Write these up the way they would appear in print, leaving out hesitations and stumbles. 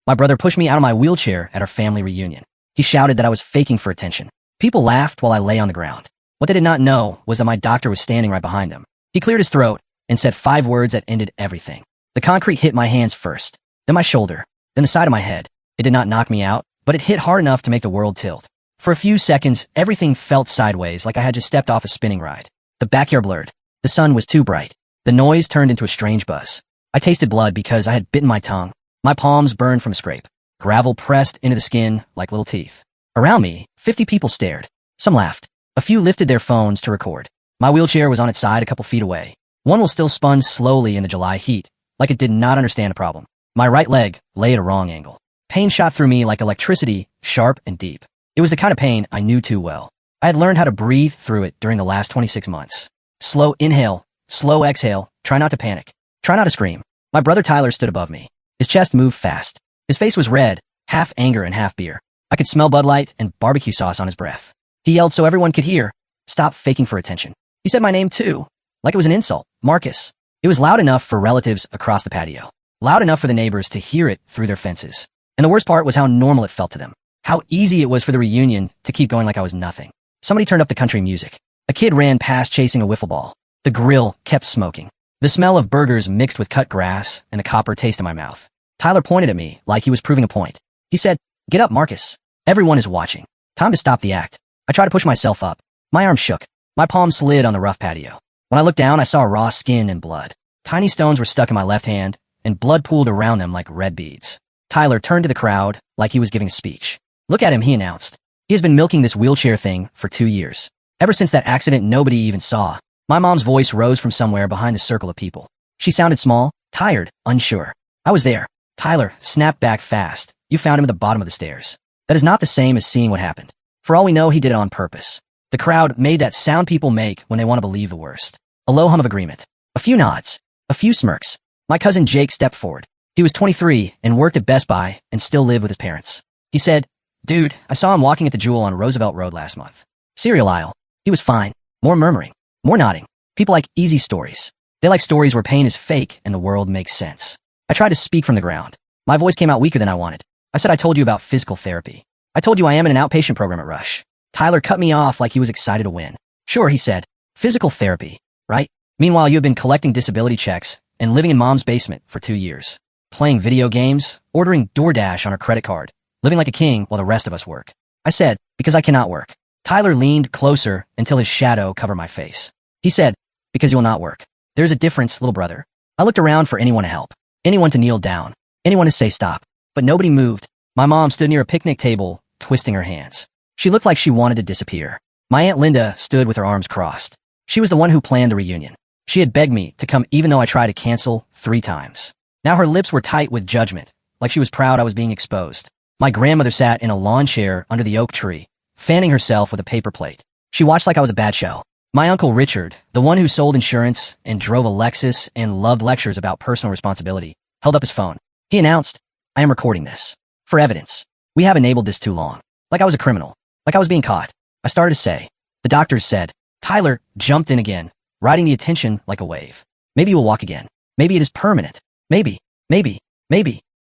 My brother pushed me out of my wheelchair at our family reunion. He shouted that I was faking for attention. People laughed while I lay on the ground. What they did not know was that my doctor was standing right behind him. He cleared his throat and said 5 words that ended everything. The concrete hit my hands first, then my shoulder, then the side of my head. It did not knock me out, but it hit hard enough to make the world tilt. For a few seconds, everything felt sideways like I had just stepped off a spinning ride. The backyard blurred. The sun was too bright. The noise turned into a strange buzz. I tasted blood because I had bitten my tongue. My palms burned from a scrape. Gravel pressed into the skin like little teeth. Around me, 50 people stared. Some laughed. A few lifted their phones to record. My wheelchair was on its side a couple feet away. One was still spun slowly in the July heat, like it did not understand a problem. My right leg lay at a wrong angle. Pain shot through me like electricity, sharp and deep. It was the kind of pain I knew too well. I had learned how to breathe through it during the last 26 months. Slow inhale, slow exhale, try not to panic. Try not to scream. My brother Tyler stood above me. His chest moved fast. His face was red, half anger and half beer. I could smell Bud Light and barbecue sauce on his breath. He yelled so everyone could hear, "Stop faking for attention." He said my name too, like it was an insult, Marcus. It was loud enough for relatives across the patio. Loud enough for the neighbors to hear it through their fences. And the worst part was how normal it felt to them. How easy it was for the reunion to keep going like I was nothing. Somebody turned up the country music. A kid ran past chasing a wiffle ball. The grill kept smoking. The smell of burgers mixed with cut grass and the copper taste in my mouth. Tyler pointed at me like he was proving a point. He said, "Get up, Marcus. Everyone is watching. Time to stop the act." I tried to push myself up. My arm shook. My palm slid on the rough patio. When I looked down, I saw raw skin and blood. Tiny stones were stuck in my left hand, and blood pooled around them like red beads. Tyler turned to the crowd like he was giving a speech. "Look at him," he announced. "He has been milking this wheelchair thing for 2 years. Ever since that accident nobody even saw." My mom's voice rose from somewhere behind the circle of people. She sounded small, tired, unsure. "I was there." Tyler snapped back fast. "You found him at the bottom of the stairs. That is not the same as seeing what happened. For all we know, he did it on purpose." The crowd made that sound people make when they want to believe the worst. A low hum of agreement. A few nods. A few smirks. My cousin Jake stepped forward. He was 23 and worked at Best Buy and still lived with his parents. He said, "Dude, I saw him walking at the Jewel on Roosevelt Road last month. Cereal aisle. He was fine." More murmuring. More nodding. People like easy stories. They like stories where pain is fake and the world makes sense. I tried to speak from the ground. My voice came out weaker than I wanted. I said I told you about physical therapy. I told you I am in an outpatient program at Rush. Tyler cut me off like he was excited to win. "Sure," he said. "Physical therapy, right? Meanwhile, you have been collecting disability checks and living in mom's basement for 2 years. Playing video games, ordering DoorDash on her credit card, living like a king while the rest of us work." I said, "Because I cannot work." Tyler leaned closer until his shadow covered my face. He said, "Because you will not work. There's a difference, little brother." I looked around for anyone to help, anyone to kneel down, anyone to say stop, but nobody moved. My mom stood near a picnic table, twisting her hands. She looked like she wanted to disappear. My Aunt Linda stood with her arms crossed. She was the one who planned the reunion. She had begged me to come even though I tried to cancel 3 times. Now her lips were tight with judgment, like she was proud I was being exposed. My grandmother sat in a lawn chair under the oak tree, fanning herself with a paper plate. She watched like I was a bad show. My Uncle Richard, the one who sold insurance and drove a Lexus and loved lectures about personal responsibility, held up his phone. He announced, "I am recording this. For evidence. We have enabled this too long." Like I was a criminal. Like I was being caught. I started to say. The doctors said. Tyler jumped in again, riding the attention like a wave. "Maybe you will walk again. Maybe it is permanent. Maybe.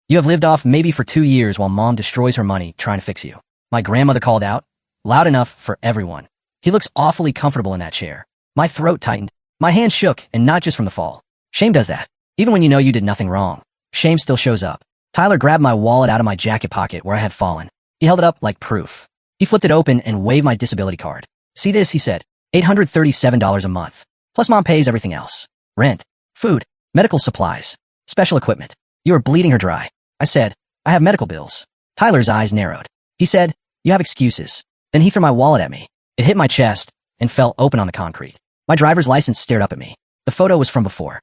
You have lived off maybe for 2 years while mom destroys her money trying to fix you." My grandmother called out, loud enough for everyone. "He looks awfully comfortable in that chair." My throat tightened. My hand shook, and not just from the fall. Shame does that. Even when you know you did nothing wrong, shame still shows up. Tyler grabbed my wallet out of my jacket pocket where I had fallen. He held it up like proof. He flipped it open and waved my disability card. "See this," he said. $837 a month. Plus mom pays everything else. Rent, food, medical supplies, special equipment. You are bleeding her dry. I said, "I have medical bills." Tyler's eyes narrowed. He said, "You have excuses." Then he threw my wallet at me. It hit my chest and fell open on the concrete. My driver's license stared up at me. The photo was from before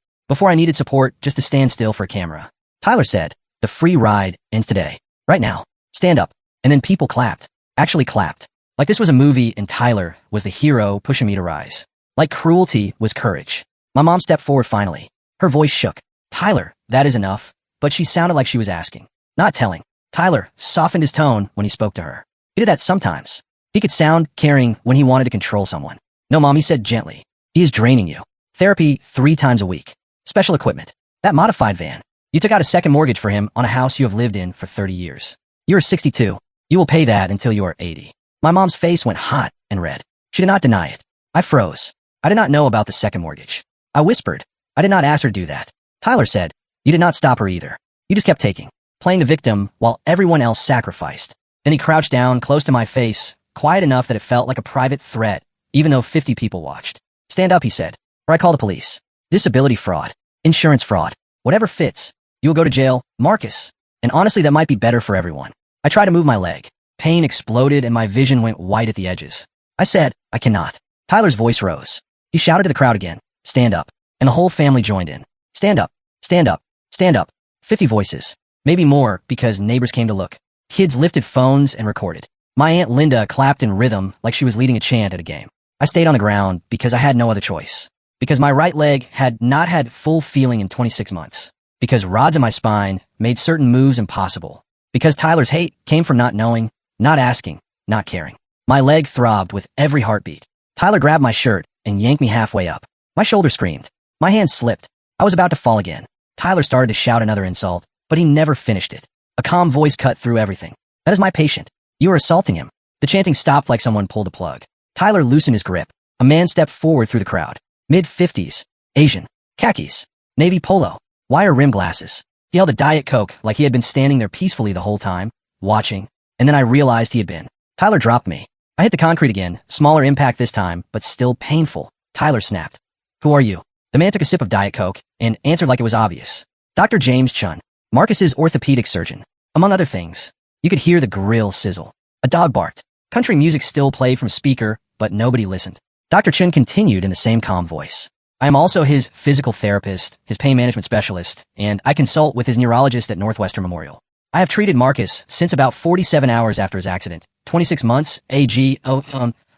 I needed support just to stand still for a camera. Tyler said, "The free ride ends today. Right now. Stand up." And then people clapped. Actually clapped. Like this was a movie and Tyler was the hero pushing me to rise. Like cruelty was courage. My mom stepped forward finally. Her voice shook. "Tyler, that is enough." But she sounded like she was asking, not telling. Tyler softened his tone when he spoke to her. He did that sometimes. He could sound caring when he wanted to control someone. "No, Mom," he said gently. "He is draining you. Therapy 3 times a week. Special equipment. That modified van. You took out a second mortgage for him on a house you have lived in for 30 years. You are 62. You will pay that until you are 80. My mom's face went hot and red. She did not deny it. I froze. I did not know about the second mortgage. I whispered. I did not ask her to do that. Tyler said, you did not stop her either. You just kept taking, playing the victim while everyone else sacrificed. Then he crouched down close to my face, quiet enough that it felt like a private threat, even though 50 people watched. Stand up, he said, or I call the police. Disability fraud, insurance fraud, whatever fits. You will go to jail, Marcus. And honestly, that might be better for everyone. I tried to move my leg. Pain exploded and my vision went white at the edges. I said, I cannot. Tyler's voice rose. He shouted to the crowd again, stand up. And the whole family joined in. Stand up, stand up, stand up. 50 voices. Maybe more because neighbors came to look. Kids lifted phones and recorded. My Aunt Linda clapped in rhythm like she was leading a chant at a game. I stayed on the ground because I had no other choice. Because my right leg had not had full feeling in 26 months. Because rods in my spine made certain moves impossible. Because Tyler's hate came from not knowing, not asking, not caring. My leg throbbed with every heartbeat. Tyler grabbed my shirt and yanked me halfway up. My shoulder screamed. My hand slipped. I was about to fall again. Tyler started to shout another insult, but he never finished it. A calm voice cut through everything. That is my patient. You are assaulting him. The chanting stopped like someone pulled a plug. Tyler loosened his grip. A man stepped forward through the crowd. Mid-50s. Asian. Khakis. Navy polo. Wire rim glasses. He held a Diet Coke like he had been standing there peacefully the whole time, watching, and then I realized he had been. Tyler dropped me. I hit the concrete again, smaller impact this time, but still painful. Tyler snapped. Who are you? The man took a sip of Diet Coke and answered like it was obvious. Dr. James Chun, Marcus's orthopedic surgeon. Among other things, you could hear the grill sizzle. A dog barked. Country music still played from speaker, but nobody listened. Dr. Chun continued in the same calm voice. I am also his physical therapist, his pain management specialist, and I consult with his neurologist at Northwestern Memorial. I have treated Marcus since about 47 hours after his accident. 26 months, AG,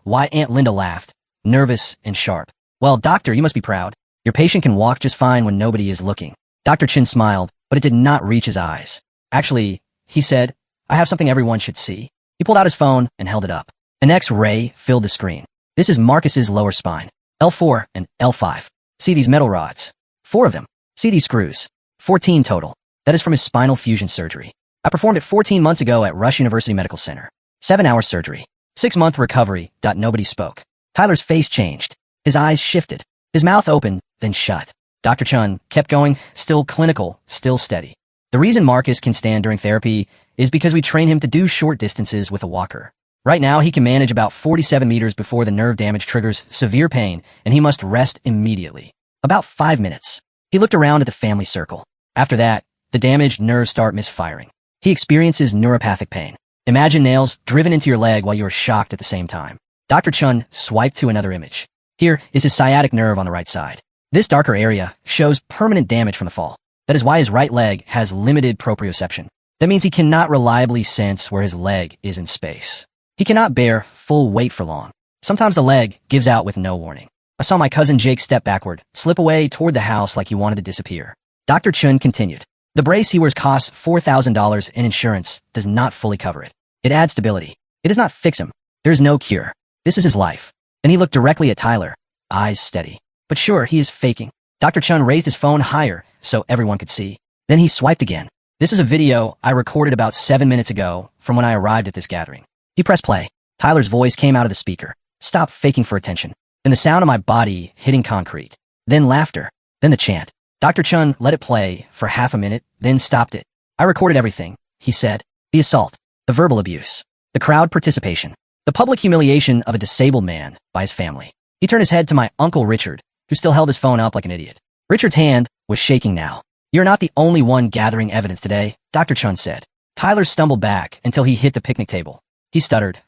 why Aunt Linda laughed, nervous and sharp. Well, doctor, you must be proud. Your patient can walk just fine when nobody is looking. Dr. Chin smiled, but it did not reach his eyes. Actually, he said, I have something everyone should see. He pulled out his phone and held it up. An X-ray filled the screen. This is Marcus's lower spine. L4 and L5. See these metal rods. 4 of them. See these screws. 14 total. That is from his spinal fusion surgery. I performed it 14 months ago at Rush University Medical Center. 7-hour surgery. 6-month recovery. Nobody spoke. Tyler's face changed. His eyes shifted. His mouth opened, then shut. Dr. Chun kept going, still clinical, still steady. The reason Marcus can stand during therapy is because we train him to do short distances with a walker. Right now, he can manage about 47 meters before the nerve damage triggers severe pain, and he must rest immediately. About 5 minutes. He looked around at the family circle. After that, the damaged nerves start misfiring. He experiences neuropathic pain. Imagine nails driven into your leg while you are shocked at the same time. Dr. Chun swiped to another image. Here is his sciatic nerve on the right side. This darker area shows permanent damage from the fall. That is why his right leg has limited proprioception. That means he cannot reliably sense where his leg is in space. He cannot bear full weight for long. Sometimes the leg gives out with no warning. I saw my cousin Jake step backward, slip away toward the house like he wanted to disappear. Dr. Chun continued. The brace he wears costs $4,000 and insurance does not fully cover it. It adds stability. It does not fix him. There is no cure. This is his life. Then he looked directly at Tyler, eyes steady. But sure, he is faking. Dr. Chun raised his phone higher so everyone could see. Then he swiped again. This is a video I recorded about 7 minutes ago from when I arrived at this gathering. He pressed play. Tyler's voice came out of the speaker. Stop faking for attention. Then the sound of my body hitting concrete. Then laughter. Then the chant. Dr. Chun let it play for half a minute, then stopped it. I recorded everything, he said. The assault. The verbal abuse. The crowd participation. The public humiliation of a disabled man by his family. He turned his head to my Uncle Richard, who still held his phone up like an idiot. Richard's hand was shaking now. You're not the only one gathering evidence today, Dr. Chun said. Tyler stumbled back until he hit the picnic table. He stuttered.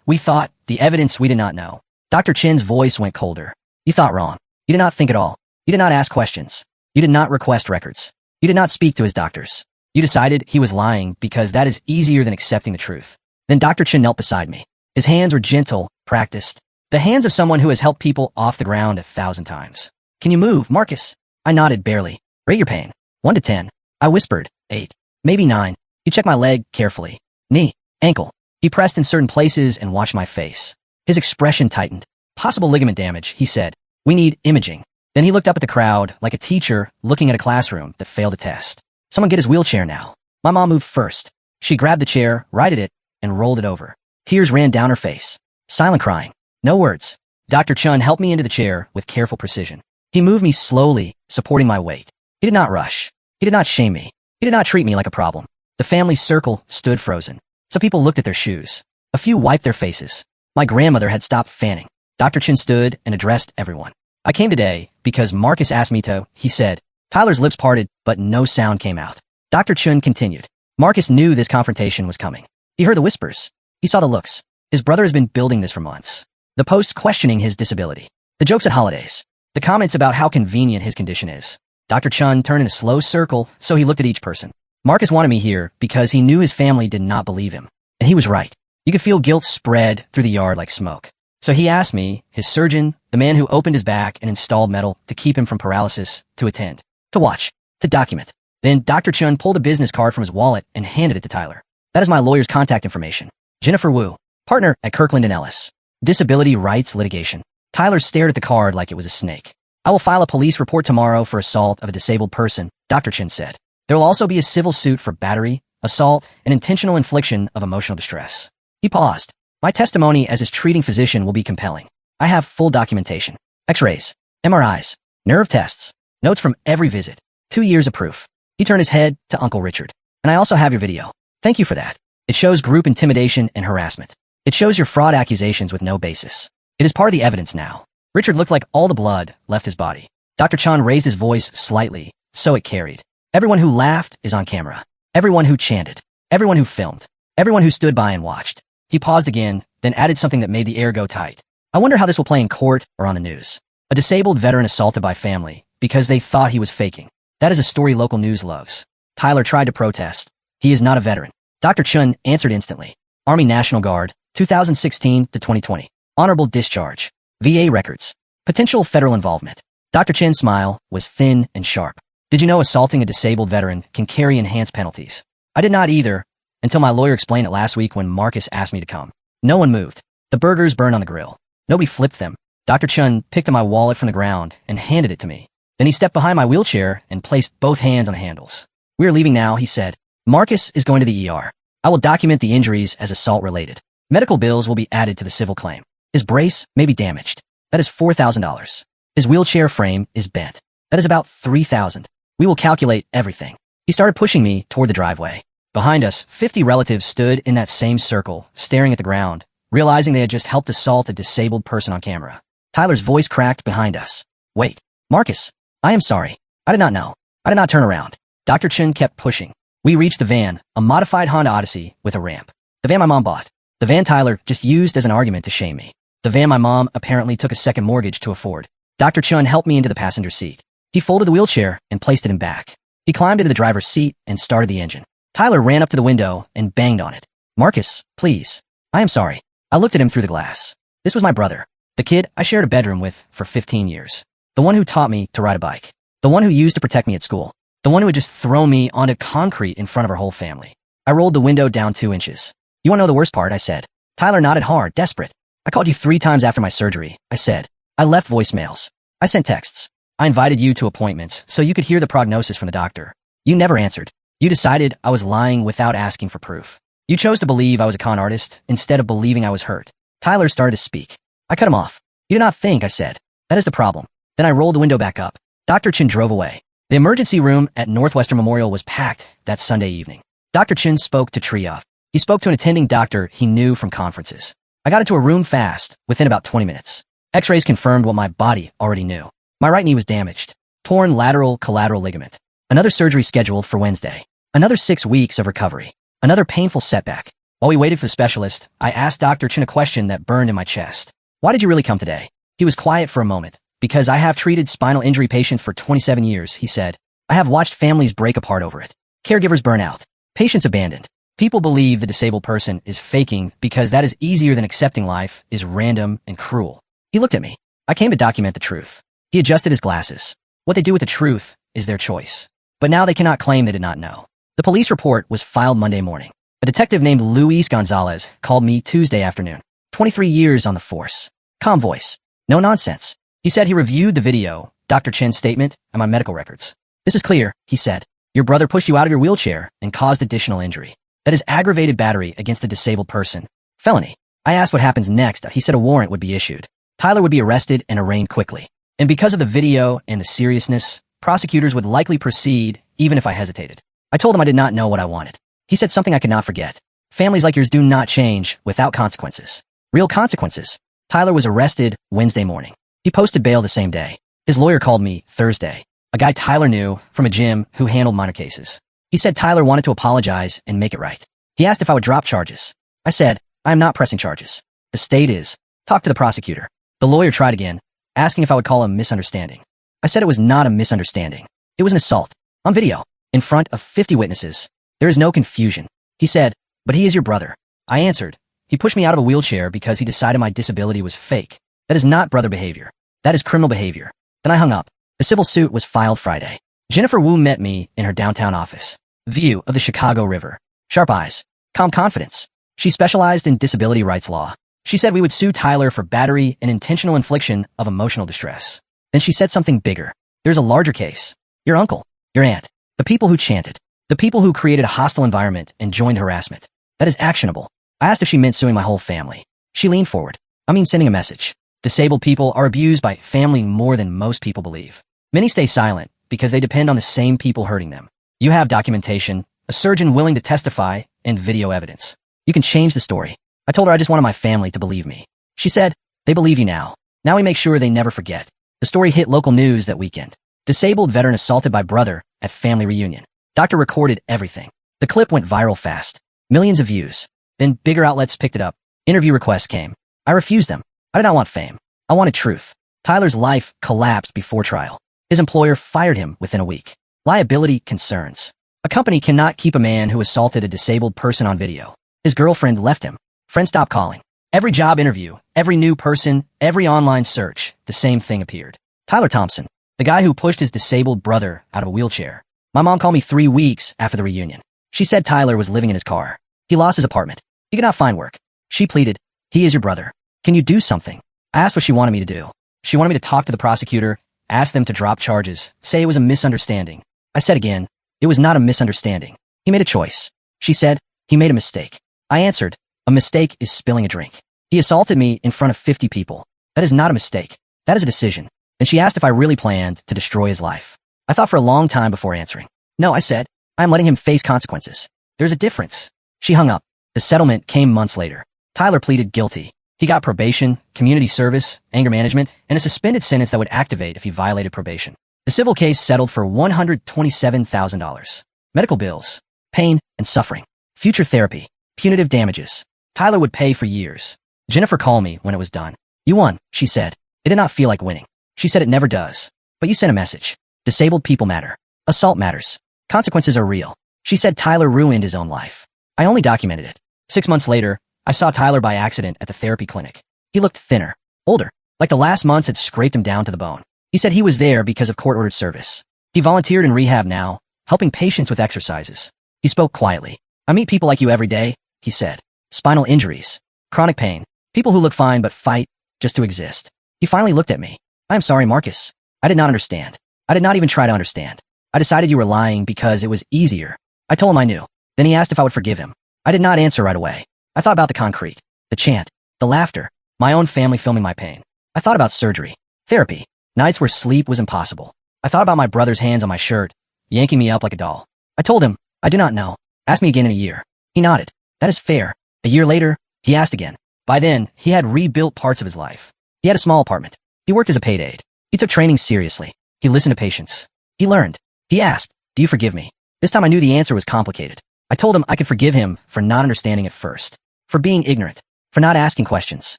We thought, the evidence we did not know. Dr. Chin's voice went colder. You thought wrong. You did not think at all. You did not ask questions. You did not request records. You did not speak to his doctors. You decided he was lying because that is easier than accepting the truth. Then Dr. Chin knelt beside me. His hands were gentle, practiced. The hands of someone who has helped people off the ground 1,000 times. Can you move, Marcus? I nodded barely. Rate your pain. 1 to 10. I whispered. 8. Maybe 9. He checked my leg carefully. Knee. Ankle. He pressed in certain places and watched my face. His expression tightened. Possible ligament damage, he said. We need imaging. Then he looked up at the crowd like a teacher looking at a classroom that failed a test. Someone get his wheelchair now. My mom moved first. She grabbed the chair, righted it, and rolled it over. Tears ran down her face. Silent crying. No words. Dr. Chun helped me into the chair with careful precision. He moved me slowly, supporting my weight. He did not rush. He did not shame me. He did not treat me like a problem. The family circle stood frozen. Some people looked at their shoes. A few wiped their faces. My grandmother had stopped fanning. Dr. Chun stood and addressed everyone. I came today because Marcus asked me to, he said. Tyler's lips parted, but no sound came out. Dr. Chun continued. Marcus knew this confrontation was coming. He heard the whispers. He saw the looks. His brother has been building this for months. The posts questioning his disability. The jokes at holidays. The comments about how convenient his condition is. Dr. Chun turned in a slow circle, so he looked at each person. Marcus wanted me here because he knew his family did not believe him. And he was right. You could feel guilt spread through the yard like smoke. So he asked me, his surgeon, the man who opened his back and installed metal to keep him from paralysis, to attend, to watch, to document. Then Dr. Chun pulled a business card from his wallet and handed it to Tyler. That is my lawyer's contact information. Jennifer Wu, partner at Kirkland & Ellis. Disability rights litigation. Tyler stared at the card like it was a snake. I will file a police report tomorrow for assault of a disabled person, Dr. Chun said. There will also be a civil suit for battery, assault, and intentional infliction of emotional distress. He paused. My testimony as his treating physician will be compelling. I have full documentation. X-rays, MRIs, nerve tests, notes from every visit. 2 years of proof. He turned his head to Uncle Richard. And I also have your video. Thank you for that. It shows group intimidation and harassment. It shows your fraud accusations with no basis. It is part of the evidence now. Richard looked like all the blood left his body. Dr. Chun raised his voice slightly, so it carried. Everyone who laughed is on camera. Everyone who chanted. Everyone who filmed. Everyone who stood by and watched. He paused again, then added something that made the air go tight. I wonder how this will play in court or on the news. A disabled veteran assaulted by family because they thought he was faking. That is a story local news loves. Tyler tried to protest. He is not a veteran. Dr. Chun answered instantly. Army National Guard, 2016 to 2020. Honorable discharge. VA records. Potential federal involvement. Dr. Chun's smile was thin and sharp. Did you know assaulting a disabled veteran can carry enhanced penalties? I did not either, until my lawyer explained it last week when Marcus asked me to come. No one moved. The burgers burned on the grill. Nobody flipped them. Dr. Chun picked up my wallet from the ground and handed it to me. Then he stepped behind my wheelchair and placed both hands on the handles. We are leaving now, he said. Marcus is going to the ER. I will document the injuries as assault-related. Medical bills will be added to the civil claim. His brace may be damaged. That is $4,000. His wheelchair frame is bent. That is about $3,000. We will calculate everything. He started pushing me toward the driveway. Behind us, 50 relatives stood in that same circle, staring at the ground, realizing they had just helped assault a disabled person on camera. Tyler's voice cracked behind us. Wait, Marcus, I am sorry. I did not know. I did not turn around. Dr. Chun kept pushing. We reached the van, a modified Honda Odyssey with a ramp. The van my mom bought. The van Tyler just used as an argument to shame me. The van my mom apparently took a second mortgage to afford. Dr. Chun helped me into the passenger seat. He folded the wheelchair and placed it in back. He climbed into the driver's seat and started the engine. Tyler ran up to the window and banged on it. Marcus, please. I am sorry. I looked at him through the glass. This was my brother. The kid I shared a bedroom with for 15 years. The one who taught me to ride a bike. The one who used to protect me at school. The one who had just thrown me onto concrete in front of our whole family. I rolled the window down 2 inches. You want to know the worst part? I said. Tyler nodded hard, desperate. I called you 3 times after my surgery. I said. I left voicemails. I sent texts. I invited you to appointments so you could hear the prognosis from the doctor. You never answered. You decided I was lying without asking for proof. You chose to believe I was a con artist instead of believing I was hurt. Tyler started to speak. I cut him off. You did not think, I said. That is the problem. Then I rolled the window back up. Dr. Chun drove away. The emergency room at Northwestern Memorial was packed that Sunday evening. Dr. Chun spoke to Triov. He spoke to an attending doctor he knew from conferences. I got into a room fast, within about 20 minutes. X-rays confirmed what my body already knew. My right knee was damaged. Torn lateral collateral ligament. Another surgery scheduled for Wednesday. Another 6 weeks of recovery. Another painful setback. While we waited for the specialist, I asked Dr. Chun a question that burned in my chest. Why did you really come today? He was quiet for a moment. Because I have treated spinal injury patients for 27 years, he said. I have watched families break apart over it. Caregivers burn out. Patients abandoned. People believe the disabled person is faking because that is easier than accepting life is random and cruel. He looked at me. I came to document the truth. He adjusted his glasses. What they do with the truth is their choice. But now they cannot claim they did not know. The police report was filed Monday morning. A detective named Luis Gonzalez called me Tuesday afternoon. 23 years on the force. Calm voice. No nonsense. He said he reviewed the video, Dr. Chen's statement and my medical records. This is clear, he said. Your brother pushed you out of your wheelchair and caused additional injury. That is aggravated battery against a disabled person. Felony. I asked what happens next. He said a warrant would be issued. Tyler would be arrested and arraigned quickly. And because of the video and the seriousness, prosecutors would likely proceed even if I hesitated. I told him I did not know what I wanted. He said something I could not forget. Families like yours do not change without consequences. Real consequences. Tyler was arrested Wednesday morning. He posted bail the same day. His lawyer called me Thursday. A guy Tyler knew from a gym who handled minor cases. He said Tyler wanted to apologize and make it right. He asked if I would drop charges. I said, I am not pressing charges. The state is. Talk to the prosecutor. The lawyer tried again, asking if I would call a misunderstanding. I said it was not a misunderstanding. It was an assault. On video. In front of 50 witnesses. There is no confusion. He said, but he is your brother. I answered. He pushed me out of a wheelchair because he decided my disability was fake. That is not brother behavior. That is criminal behavior. Then I hung up. The civil suit was filed Friday. Jennifer Wu met me in her downtown office. View of the Chicago River. Sharp eyes. Calm confidence. She specialized in disability rights law. She said we would sue Tyler for battery and intentional infliction of emotional distress. Then she said something bigger. There's a larger case. Your uncle. Your aunt. The people who chanted. The people who created a hostile environment and joined harassment. That is actionable. I asked if she meant suing my whole family. She leaned forward. I mean sending a message. Disabled people are abused by family more than most people believe. Many stay silent because they depend on the same people hurting them. You have documentation, a surgeon willing to testify, and video evidence. You can change the story. I told her I just wanted my family to believe me. She said, they believe you now. Now we make sure they never forget. The story hit local news that weekend. Disabled veteran assaulted by brother at family reunion. Doctor recorded everything. The clip went viral fast. Millions of views. Then bigger outlets picked it up. Interview requests came. I refused them. I did not want fame. I wanted truth. Tyler's life collapsed before trial. His employer fired him within a week. Liability concerns. A company cannot keep a man who assaulted a disabled person on video. His girlfriend left him. Friends stopped calling. Every job interview, every new person, every online search, the same thing appeared. Tyler Thompson, the guy who pushed his disabled brother out of a wheelchair. My mom called me 3 weeks after the reunion. She said Tyler was living in his car. He lost his apartment. He could not find work. She pleaded, he is your brother. Can you do something? I asked what she wanted me to do. She wanted me to talk to the prosecutor, ask them to drop charges, say it was a misunderstanding. I said again, it was not a misunderstanding. He made a choice. She said, he made a mistake. I answered, a mistake is spilling a drink. He assaulted me in front of 50 people. That is not a mistake. That is a decision. And she asked if I really planned to destroy his life. I thought for a long time before answering. No, I said, I am letting him face consequences. There's a difference. She hung up. The settlement came months later. Tyler pleaded guilty. He got probation, community service, anger management, and a suspended sentence that would activate if he violated probation. The civil case settled for $127,000. Medical bills, pain and suffering, future therapy, punitive damages. Tyler would pay for years. Jennifer called me when it was done. You won, she said. It did not feel like winning. She said it never does. But you sent a message. Disabled people matter. Assault matters. Consequences are real. She said Tyler ruined his own life. I only documented it. 6 months later, I saw Tyler by accident at the therapy clinic. He looked thinner, older, like the last months had scraped him down to the bone. He said he was there because of court-ordered service. He volunteered in rehab now, helping patients with exercises. He spoke quietly. I meet people like you every day, he said. Spinal injuries, chronic pain, people who look fine but fight just to exist. He finally looked at me. I am sorry, Marcus. I did not understand. I did not even try to understand. I decided you were lying because it was easier. I told him I knew. Then he asked if I would forgive him. I did not answer right away. I thought about the concrete, the chant, the laughter, my own family filming my pain. I thought about surgery, therapy, nights where sleep was impossible. I thought about my brother's hands on my shirt, yanking me up like a doll. I told him, I do not know. Ask me again in a year. He nodded. That is fair. A year later, he asked again. By then, he had rebuilt parts of his life. He had a small apartment. He worked as a paid aide. He took training seriously. He listened to patients. He learned. He asked, do you forgive me? This time I knew the answer was complicated. I told him I could forgive him for not understanding at first, for being ignorant, for not asking questions.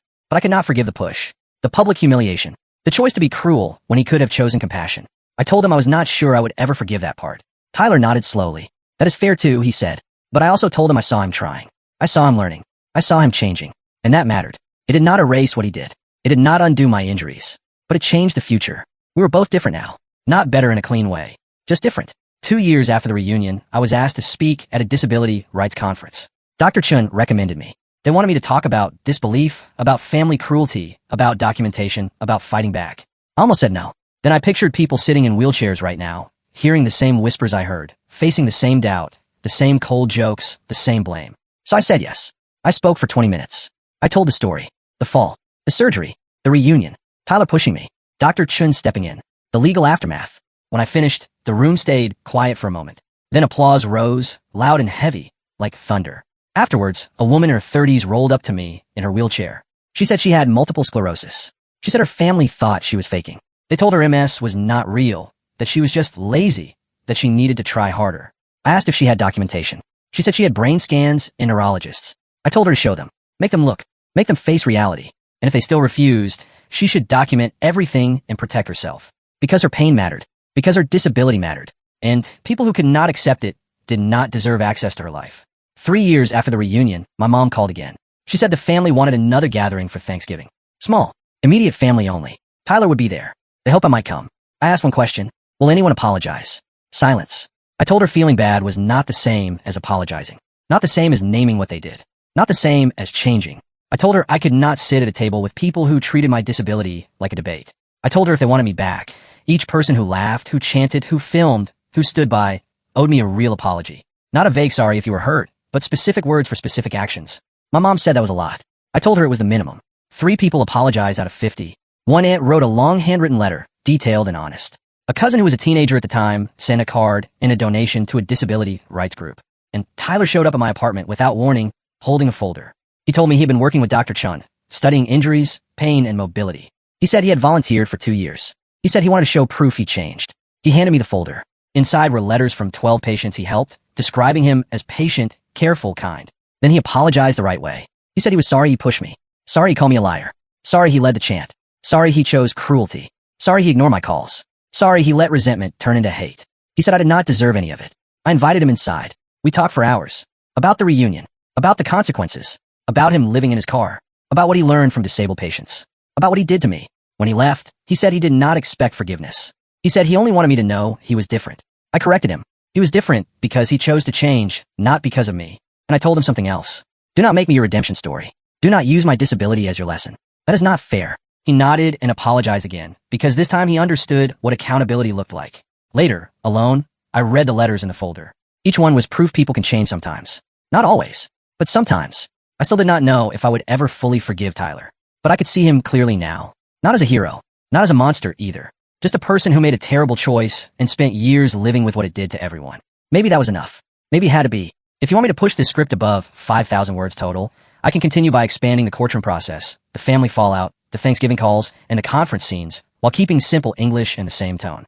But I could not forgive the push, the public humiliation, the choice to be cruel when he could have chosen compassion. I told him I was not sure I would ever forgive that part. Tyler nodded slowly. That is fair too, he said. But I also told him I saw him trying. I saw him learning. I saw him changing. And that mattered. It did not erase what he did. It did not undo my injuries. But it changed the future. We were both different now. Not better in a clean way. Just different. 2 years after the reunion, I was asked to speak at a disability rights conference. Dr. Chun recommended me. They wanted me to talk about disbelief, about family cruelty, about documentation, about fighting back. I almost said no. Then I pictured people sitting in wheelchairs right now, hearing the same whispers I heard, facing the same doubt, the same cold jokes, the same blame. So I said yes. I spoke for 20 minutes. I told the story, the fall, the surgery, the reunion, Tyler pushing me, Dr. Chun stepping in, the legal aftermath. When I finished, the room stayed quiet for a moment. Then applause rose, loud and heavy, like thunder. Afterwards, a woman in her 30s rolled up to me in her wheelchair. She said she had multiple sclerosis. She said her family thought she was faking. They told her MS was not real, that she was just lazy, that she needed to try harder. I asked if she had documentation. She said she had brain scans and neurologists. I told her to show them, make them look, make them face reality. And if they still refused, she should document everything and protect herself. Because her pain mattered, because her disability mattered, and people who could not accept it did not deserve access to her life. 3 years after the reunion, my mom called again. She said the family wanted another gathering for Thanksgiving. Small, immediate family only. Tyler would be there. They hope I might come. I asked one question. Will anyone apologize? Silence. I told her feeling bad was not the same as apologizing. Not the same as naming what they did. Not the same as changing. I told her I could not sit at a table with people who treated my disability like a debate. I told her if they wanted me back, each person who laughed, who chanted, who filmed, who stood by, owed me a real apology. Not a vague sorry if you were hurt, but specific words for specific actions. My mom said that was a lot. I told her it was the minimum. 3 people apologized out of 50. One aunt wrote a long handwritten letter, detailed and honest. A cousin who was a teenager at the time sent a card and a donation to a disability rights group. And Tyler showed up at my apartment without warning, holding a folder. He told me he'd been working with Dr. Chun, studying injuries, pain, and mobility. He said he had volunteered for 2 years. He said he wanted to show proof he changed. He handed me the folder. Inside were letters from 12 patients he helped, describing him as patient, careful, kind. Then he apologized the right way. He said he was sorry he pushed me. Sorry he called me a liar. Sorry he led the chant. Sorry he chose cruelty. Sorry he ignored my calls. Sorry he let resentment turn into hate. He said I did not deserve any of it. I invited him inside. We talked for hours. About the reunion. About the consequences. About him living in his car. About what he learned from disabled patients. About what he did to me. When he left, he said he did not expect forgiveness. He said he only wanted me to know he was different. I corrected him. He was different because he chose to change, not because of me. And I told him something else. Do not make me your redemption story. Do not use my disability as your lesson. That is not fair. He nodded and apologized again, because this time he understood what accountability looked like. Later, alone, I read the letters in the folder. Each one was proof people can change sometimes. Not always, but sometimes. I still did not know if I would ever fully forgive Tyler. But I could see him clearly now. Not as a hero. Not as a monster either. Just a person who made a terrible choice and spent years living with what it did to everyone. Maybe that was enough. Maybe it had to be. If you want me to push this script above 5,000 words total, I can continue by expanding the courtroom process, the family fallout, the Thanksgiving calls, and the conference scenes, while keeping simple English in the same tone.